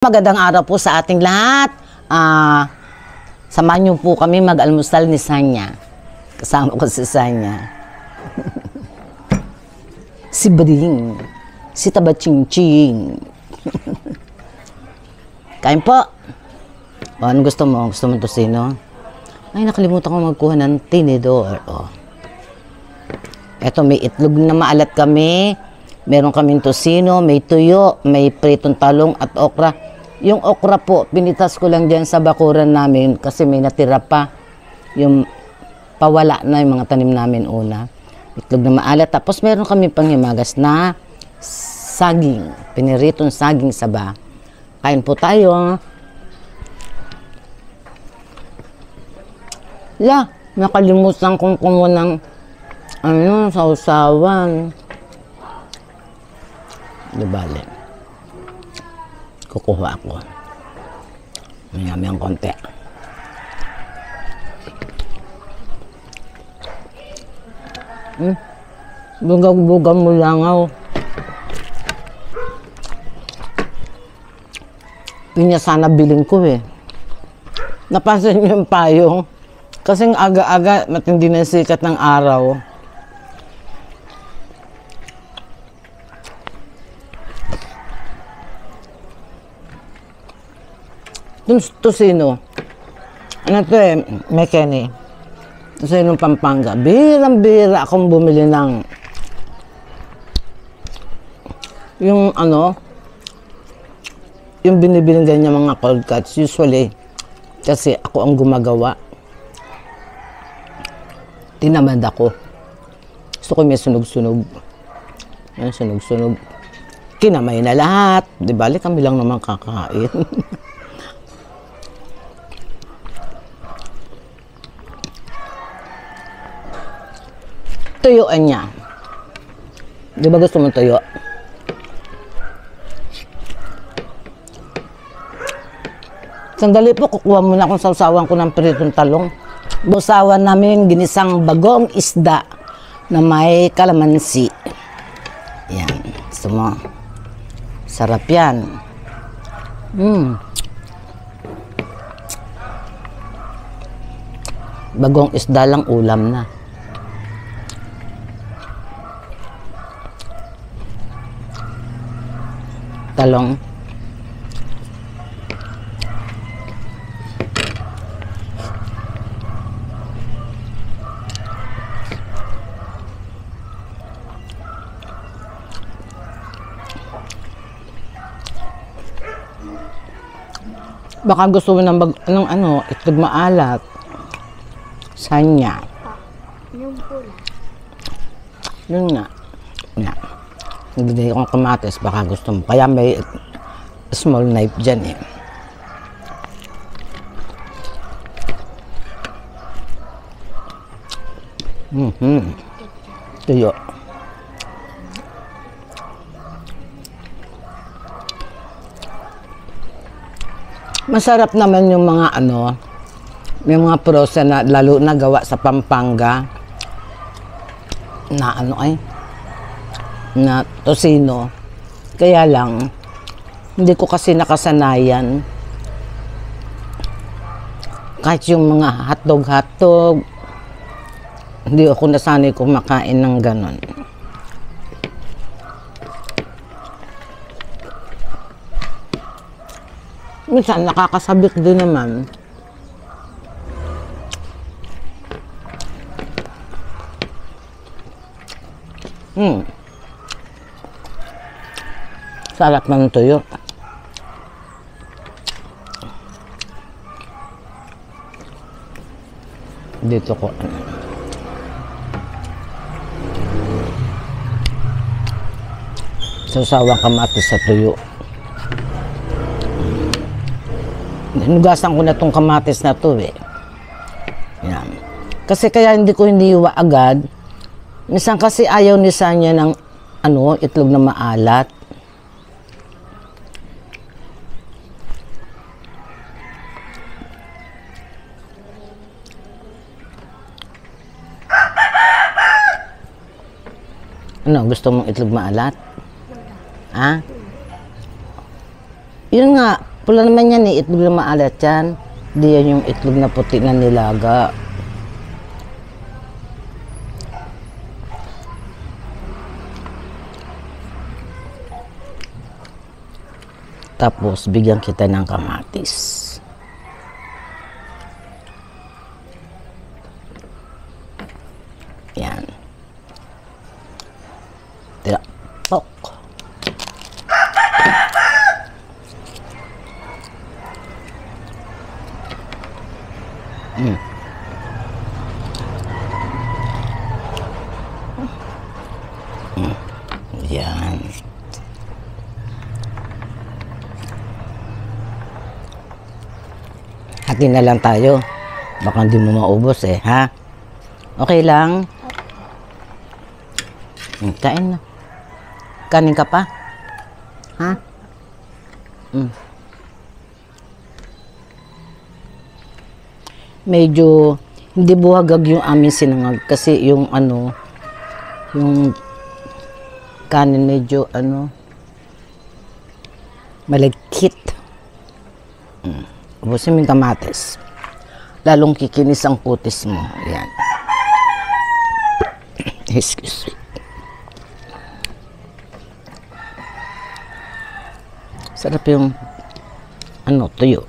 Magandang araw po sa ating lahat. Samahan niyo po kami mag-almusal ni Sanya. Kasama ko si Sanya. Si Bading. Si Tabaching-ching. Kain po. O, ano gusto mo? Gusto mo tosino? Ay, nakalimutan ko magkuha ng tinidor. O. Eto, may itlog na maalat kami. Meron kaming tosino, may tuyo, may pritong talong at okra. Yung okra po, pinitas ko lang dyan sa bakuran namin kasi may natira pa. Yung pawala na yung mga tanim namin una. Itlog na maalat. Tapos meron kami panghimagas na saging. Piniritong saging saba. Kain po tayo. Nakalimutan kong kumuha ng sausawan. Di bale. Kukuha ako. Mayami ang konti. Bugag-bugang mo langaw. Pinya sana biling ko eh. Napansin niyo yung payong. Kasing aga-aga matindi na sikat ng araw. Tosino. Ano to eh, Mekene. Tosino Pampanga. Birang-bira akong bumili ng yung yung binibiling ganyan mga cold cuts. Usually, kasi ako ang gumagawa. Tinamad ako. Gusto ko may sunog-sunog. Yan, sunog-sunog. Kinamay na lahat. Di bali, kami lang naman kakain. Tuyuan niya. Di ba gusto mo tuyo? Sandali po, kukuha muna akong sausawan ko ng pritong talong. Busawan namin ginisang bagong isda na may kalamansi. Yan. Gusto mo? Sarap yan. Bagong isda lang ulam na. Talong. Baka gusto mo ng itlog maalat. Sanya. Yung pula. Yun nga. Nga. Nagbigay akong kamatis, baka gusto mo. Kaya may small knife dyan eh. Tuyo. Masarap naman yung mga may mga prosa na lalo na gawa sa Pampanga na na tosino. Kaya lang, hindi ko kasi nakasanayan. Kahit yung mga hotdog, hindi ako nasanay kumakain ng ganon. Minsan, nakakasabik din naman. Sarap ng tuyo. Dito ko. Sasawang kamatis sa tuyo. Hinugasan ko na tong kamatis na to eh. Yan. Kasi kaya hindi ko hiniwa agad. Minsan kasi ayaw ni Sanya ng itlog na maalat. Gusto mong itlog maalat? Ha? Yun nga, Pula naman yan eh, itlog na maalat yan. Hindi yan yung itlog na puti na nilaga. Tapos, bigyan kita ng kamatis. Yan. Tira. Pok. Yan. Hati na lang tayo. Baka hindi mo maubos eh, ha? Okay lang? Kain na. Kanin ka pa? Ha? Medyo hindi buhagag yung aming sinangag kasi yung ano, yung kanin medyo ano, malagkit. Ubusin mo yung kamatis. Lalong kikinis ang putis mo. Yan. Excuse me. Sarap yung ano, tuyo.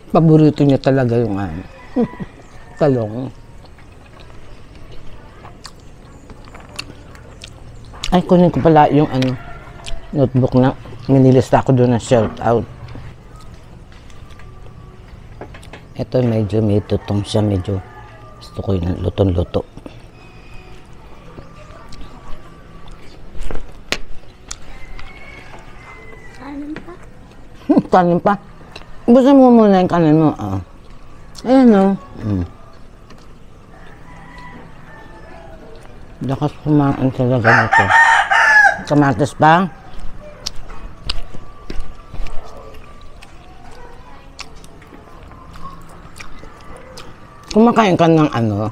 Paborito niya talaga yung ano, talong. Ay, kunin ko pala yung ano, notebook na minilista ko doon na shout out. Ito medyo may tutong siya, medyo gusto ko yung lutong-luto. Kanin pa? Kanin pa? Busan mo muna yung kanin mo. Oh. Ayan o. Lakas kumain talaga nito. Kamatis pa? Kumakain ka ng ano,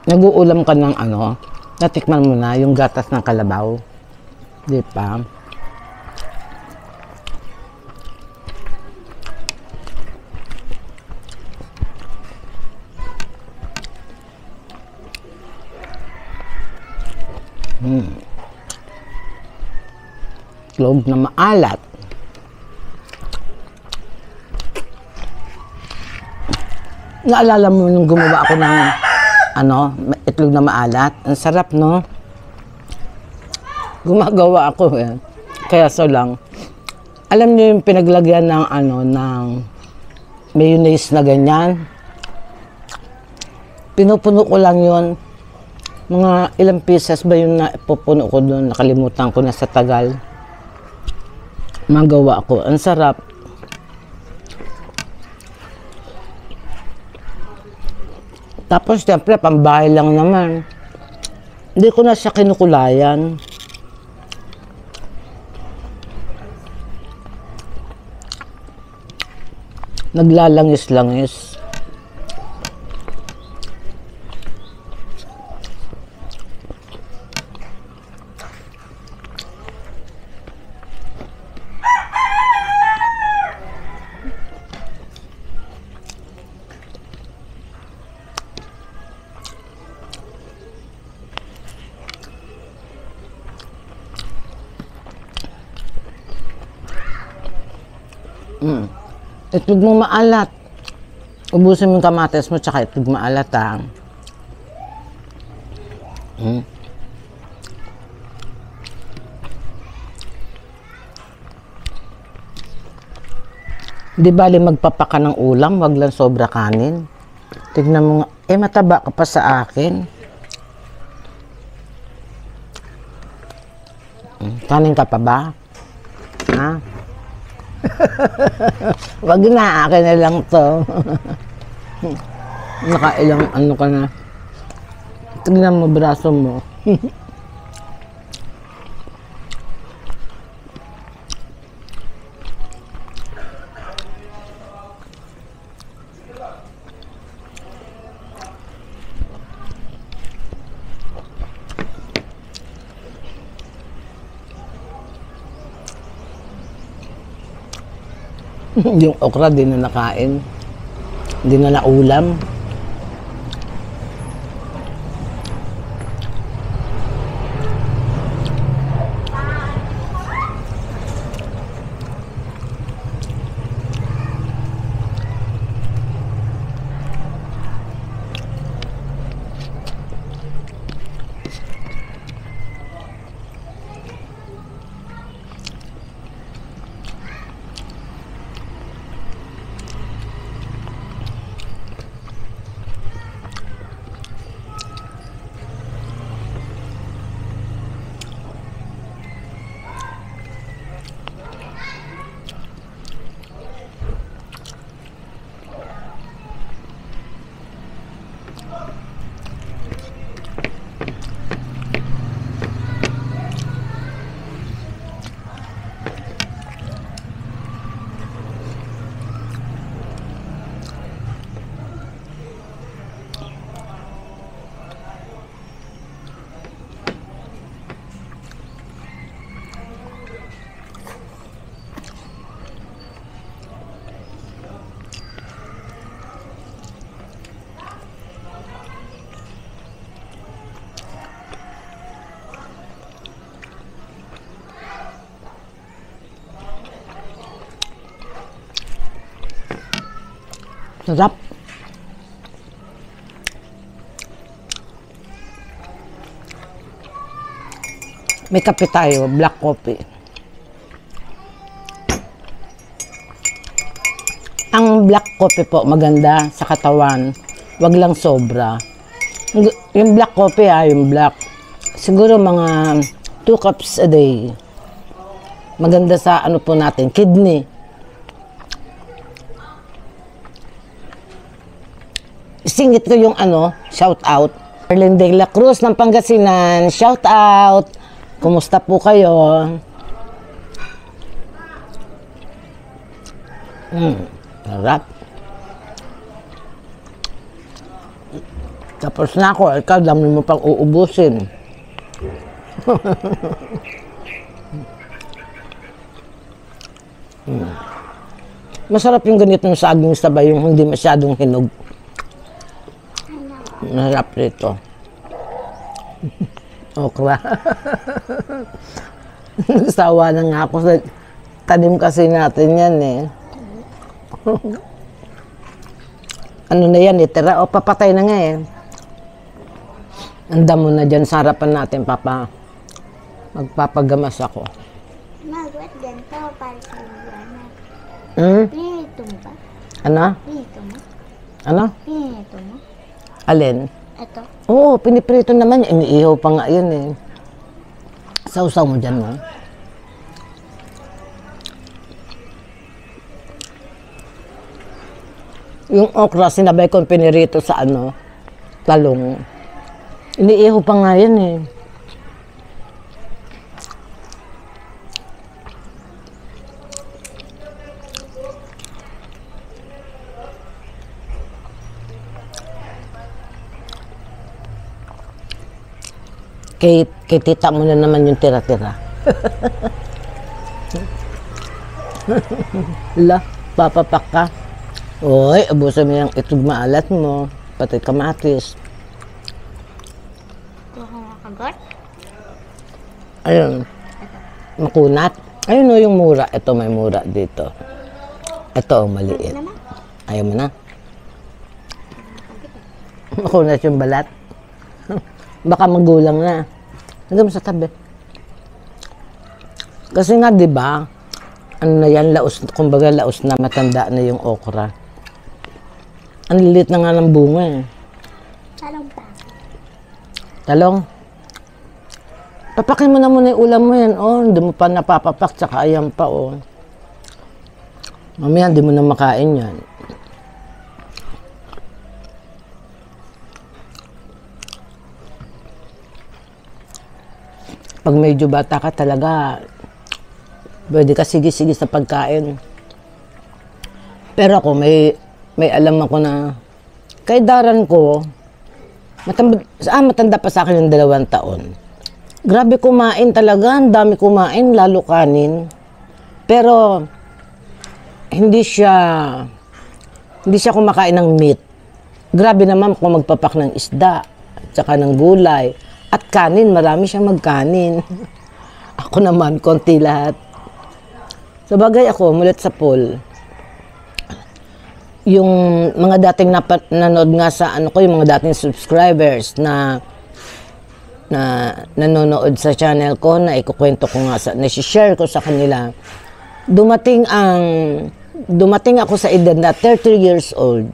nag-uulam ka ng ano, natikman mo na yung gatas ng kalabaw. Di ba? Itlog na maalat. Naalala mo nung gumawa ako ng ano, itlog na maalat? Ang sarap, no? Gumagawa ako eh. Kaya so lang. Alam niyo yung pinaglagyan ng ano, ng mayonnaise na ganyan? Pinupuno ko lang yun. Mga ilang pieces ba yung napupuno ko doon? Nakalimutan ko na sa tagal. Magawa ko. Ang sarap. Tapos, siyempre, pambahay lang naman. Hindi ko na siya kinukulayan. Naglalangis-langis. Itlog mo maalat. Ubusin mo yung kamatis mo tsaka itlog maalat, ha. Hmm. Di bali magpapaka ng ulam, wag lang sobra kanin. Tignan mo nga, mataba ka pa sa akin. Kanin ka pa ba? Ha? Wag na, akin na lang to. Nakailang ano ka na. Tignan mo braso mo. Yung okra, di na nakain. Di na naulam. Sarap. May kape tayo, black coffee. Ang black coffee po maganda sa katawan. Wag lang sobra. Yung black coffee yung black. Siguro mga 2 cups a day. Maganda sa ano po natin, kidney. Singit ko yung shout out. Erlen de la Cruz ng Pangasinan, shout out. Kumusta po kayo? Sarap. Tapos na ako, ikaw dami mo pang uubusin. Masarap yung ganitong saging sabay, yung hindi masyadong hinog. Masarap rito. Okra. Sawa na nga ako sa tanim kasi natin yan Ano na yan tira o papatay na nga Ang damo na dyan sa harapan natin, Papa. Magpapagamas ako. Ba't ganito para sa Liana? Pinito mo ba? Ano? Pinito mo? Ano? Pinito mo? Alin? Ito. Oo, piniprito naman. Iniihaw pa nga yun Sausaw mo dyan, no? Yung okra, sinabay kong pinirito sa talong. Iniihaw pa nga yan Kay tita mo na naman yung tira-tira. La, papapak ka. Uy, abuso mo yung itlog maalat mo. Pati kamatis. Kuha nga kagot? Ayun. Makunat. Ayun yung mura. Ito may mura dito. Ito maliit. Naman? Ayaw mo na? Makunat yung balat. Baka magulang na. Lagay mo sa tabi. Kasi nga, di ba, ano na yan, laos, kumbaga laos na, matanda na yung okra. Ang lilit na nga ng bunga eh. Talong pa. Talong. Papakin mo na muna yung ulam mo yan, oh. Hindi mo pa napapapak, tsaka ayan pa, oh. Mamaya, hindi mo na makain yan. Pag medyo bata ka talaga, pwede ka sige-sige sa pagkain. Pero ako, may alam ako na, kay daran ko, matanda pa sa akin yung 2 taon. Grabe kumain talaga, ang dami kumain, lalo kanin. Pero, hindi siya kumakain ng meat. Grabe naman kung magpapak ng isda, tsaka ng gulay. At kanin, marami siyang magkanin. Ako naman, konti lahat. Sabagay ako, mulat sa pool. Yung mga dating nanood nga sa yung mga dating subscribers na nanonood sa channel ko, na ikukwento ko nga, na-share ko sa kanila. Dumating ako sa edad na 30 years old.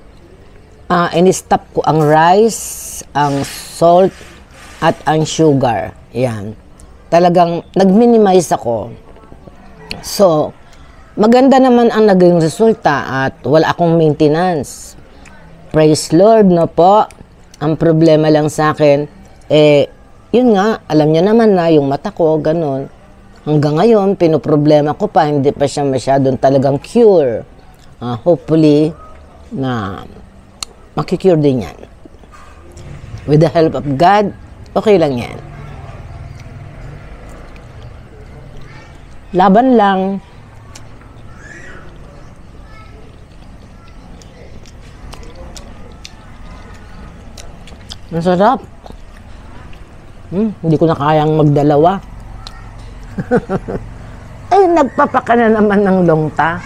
In-stop ko ang rice, ang salt, at ang sugar. Yan. Talagang nag-minimize ako. So, maganda naman ang naging resulta at wala akong maintenance. Praise Lord, no po. Ang problema lang sa akin, yun nga, alam niya naman na yung mata ko, ganun. Hanggang ngayon, pinoproblema ko pa, hindi pa siya masyadong talagang cure. Hopefully, na makikure din yan. With the help of God, okay lang yan. Laban lang. Ang sarap. Hindi ko na kayang magdalawa. Nagpapaka na naman ng longta.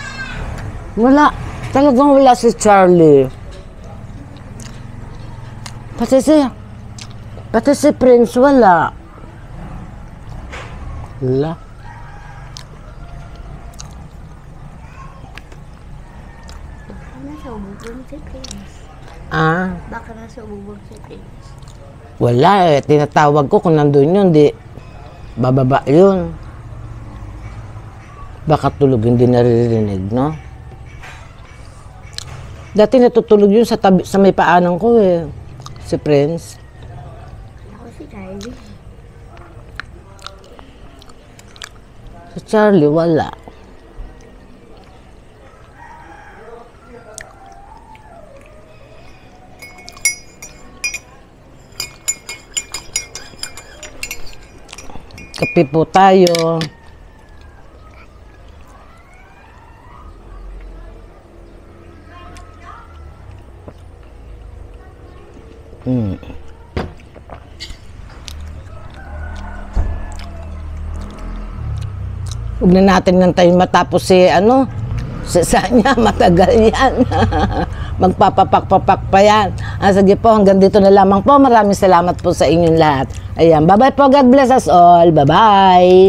Wala. Talagang wala si Charlie. Pati si Prince wala. Wala. Baka nasa ububong si Prince. Baka nasa ububong si Prince. Wala eh. Tinatawag ko kung nandun yun, di bababa yun. Baka tulog, hindi naririnig, no? Dati natutulog yun sa may paanan ko eh. Si Prince. Ako si Charlie. Si Charlie, wala. Kape po tayo. Huwag na natin nantayin matapos si Sanya, matagal yan. Magpapapak-papak pa yan. Sige po, hanggang dito na lamang po. Maraming salamat po sa inyong lahat. Ayan, bye-bye po. God bless us all. Bye-bye.